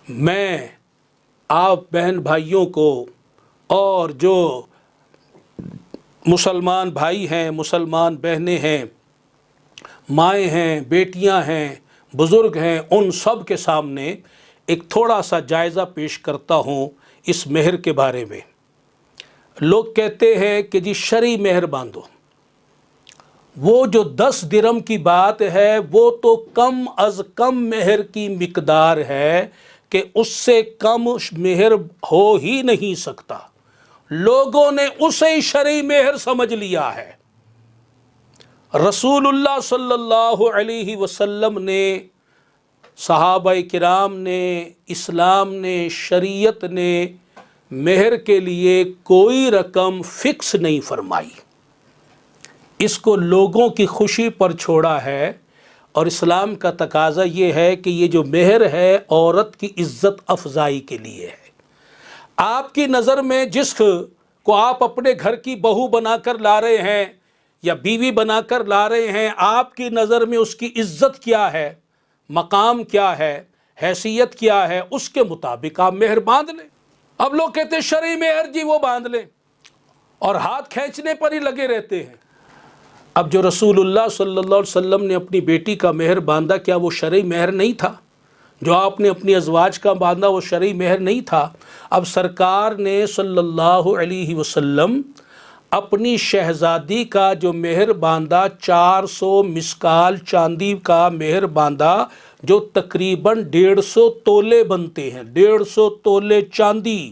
میں آپ بہن بھائیوں کو اور جو مسلمان بھائی ہیں، مسلمان بہنیں ہیں، مائیں ہیں، بیٹیاں ہیں، بزرگ ہیں، ان سب کے سامنے ایک تھوڑا سا جائزہ پیش کرتا ہوں اس مہر کے بارے میں۔ لوگ کہتے ہیں کہ جی شرعی مہر باندھو، وہ جو 10 درہم کی بات ہے وہ تو کم از کم مہر کی مقدار ہے کہ اس سے کم مہر ہو ہی نہیں سکتا۔ لوگوں نے اسے شرعی مہر سمجھ لیا ہے۔ رسول اللہ صلی اللہ علیہ وسلم نے، صحابہ کرام نے، اسلام نے، شریعت نے مہر کے لیے کوئی رقم فکس نہیں فرمائی، اس کو لوگوں کی خوشی پر چھوڑا ہے۔ اور اسلام کا تقاضا یہ ہے کہ یہ جو مہر ہے عورت کی عزت افزائی کے لیے ہے۔ آپ کی نظر میں جس کو آپ اپنے گھر کی بہو بنا کر لا رہے ہیں یا بیوی بنا کر لا رہے ہیں، آپ کی نظر میں اس کی عزت کیا ہے، مقام کیا ہے، حیثیت کیا ہے، اس کے مطابق آپ مہر باندھ لیں۔ اب لوگ کہتے ہیں شرعی مہر جی وہ باندھ لیں، اور ہاتھ کھینچنے پر ہی لگے رہتے ہیں۔ اب جو رسول اللہ صلی اللہ علیہ وسلم نے اپنی بیٹی کا مہر باندھا، کیا وہ شرعی مہر نہیں تھا؟ جو آپ نے اپنی ازواج کا باندھا وہ شرعی مہر نہیں تھا؟ اب سرکار نے صلی اللہ علیہ وسلم اپنی شہزادی کا جو مہر باندھا، 400 مسکال چاندی کا مہر باندھا، جو تقریباً 150 تولے بنتے ہیں، 150 تولے چاندی۔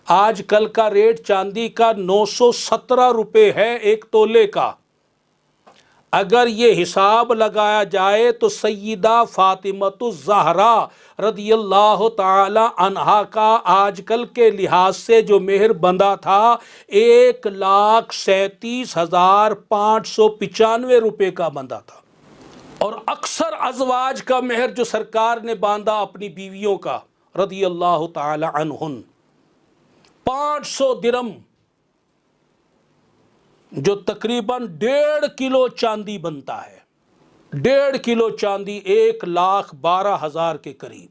آج کل کا ریٹ چاندی کا 917 روپے ہے ایک تولے کا۔ اگر یہ حساب لگایا جائے تو سیدہ فاطمۃ الزہرا رضی اللہ تعالی عنہا کا آج کل کے لحاظ سے جو مہر بندھا تھا 1,37,595 روپے کا بندھا تھا۔ اور اکثر ازواج کا مہر جو سرکار نے باندھا اپنی بیویوں کا رضی اللہ تعالی عنہن، 500 درہم، جو تقریباً 1.5 کلو چاندی بنتا ہے، 1.5 کلو چاندی 1,12,000 کے قریب۔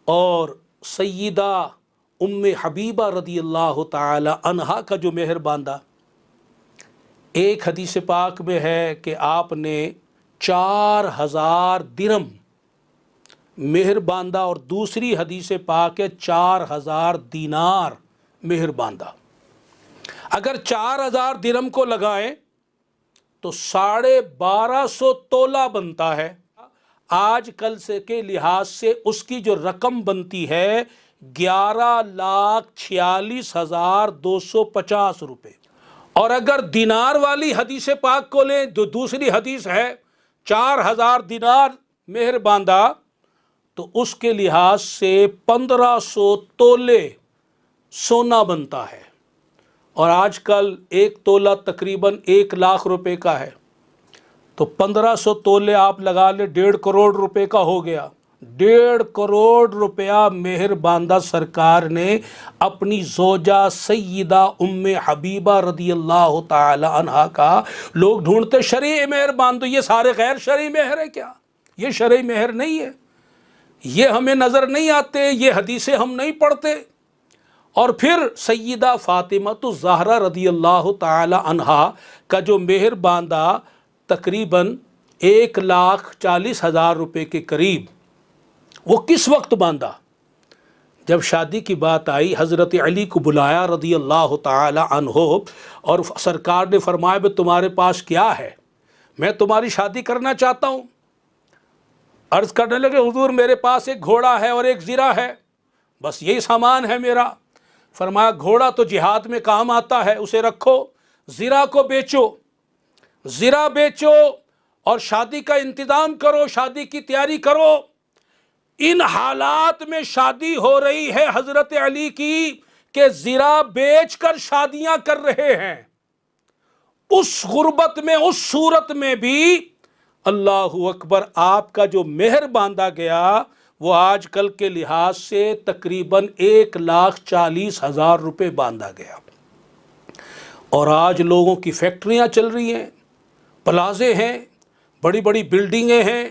اور سیدہ ام حبیبہ رضی اللہ تعالی عنہا کا جو مہر باندھا، ایک حدیث پاک میں ہے کہ آپ نے 4,000 درہم مہر باندھا، اور دوسری حدیث پاک ہے 4,000 دینار مہر باندھا۔ اگر 4,000 درہم کو لگائیں تو 1250 تولہ بنتا ہے۔ آج کل سے کے لحاظ سے اس کی جو رقم بنتی ہے 11,46,250 روپے۔ اور اگر دینار والی حدیث پاک کو لیں، جو دوسری حدیث ہے 4,000 دینار مہر باندھا، تو اس کے لحاظ سے 1,500 تولے سونا بنتا ہے۔ اور آج کل ایک تولہ تقریباً 1,00,000 روپے کا ہے، تو 1,500 تولے آپ لگا لیں، 1.5 کروڑ روپے کا ہو گیا۔ 1.5 کروڑ روپیہ مہر باندھا سرکار نے اپنی زوجہ سیدہ ام حبیبہ رضی اللہ تعالی عنہا کا۔ لوگ ڈھونڈتے شرعی مہر باندھو، یہ سارے غیر شرعی مہر ہے کیا؟ یہ شرعی مہر نہیں ہے، یہ ہمیں نظر نہیں آتے، یہ حدیثیں ہم نہیں پڑھتے۔ اور پھر سیدہ فاطمۃ الزہرا رضی اللہ تعالی عنہا کا جو مہر باندھا تقریباً 1,40,000 روپے کے قریب، وہ کس وقت باندھا؟ جب شادی کی بات آئی، حضرت علی کو بلایا رضی اللہ تعالی عنہ، اور سرکار نے فرمایا کہ تمہارے پاس کیا ہے؟ میں تمہاری شادی کرنا چاہتا ہوں۔ عرض کرنے لگے حضور میرے پاس ایک گھوڑا ہے اور ایک زرہ ہے، بس یہی سامان ہے میرا۔ فرمایا گھوڑا تو جہاد میں کام آتا ہے، اسے رکھو، زرہ کو بیچو، زرہ بیچو اور شادی کا انتظام کرو، شادی کی تیاری کرو۔ ان حالات میں شادی ہو رہی ہے حضرت علی کی کہ زرہ بیچ کر شادیاں کر رہے ہیں۔ اس غربت میں، اس صورت میں بھی اللہ اکبر، آپ کا جو مہر باندھا گیا وہ آج کل کے لحاظ سے تقریباً 1,40,000 روپے باندھا گیا۔ اور آج لوگوں کی فیکٹریاں چل رہی ہیں، پلازے ہیں، بڑی بڑی بلڈنگیں ہیں،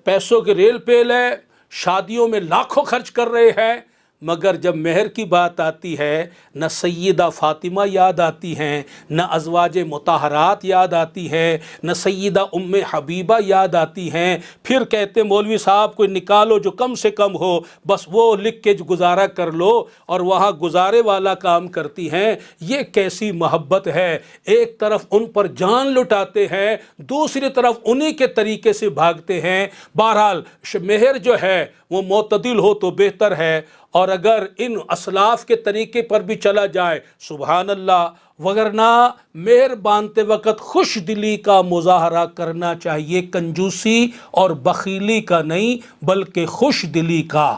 پیسوں کے ریل پیل ہے، شادیوں میں لاکھوں خرچ کر رہے ہیں، مگر جب مہر کی بات آتی ہے نہ سیدہ فاطمہ یاد آتی ہیں، نہ ازواج مطہرات یاد آتی ہیں، نہ سیدہ ام حبیبہ یاد آتی ہیں۔ پھر کہتے مولوی صاحب کوئی نکالو جو کم سے کم ہو، بس وہ لکھ کے گزارا کر لو، اور وہاں گزارے والا کام کرتی ہیں۔ یہ کیسی محبت ہے؟ ایک طرف ان پر جان لٹاتے ہیں، دوسری طرف انہی کے طریقے سے بھاگتے ہیں۔ بہرحال مہر جو ہے وہ معتدل ہو تو بہتر ہے، اور اگر ان اسلاف کے طریقے پر بھی چلا جائے سبحان اللہ، وگرنہ مہر باندھتے وقت خوش دلی کا مظاہرہ کرنا چاہیے، کنجوسی اور بخیلی کا نہیں بلکہ خوش دلی کا۔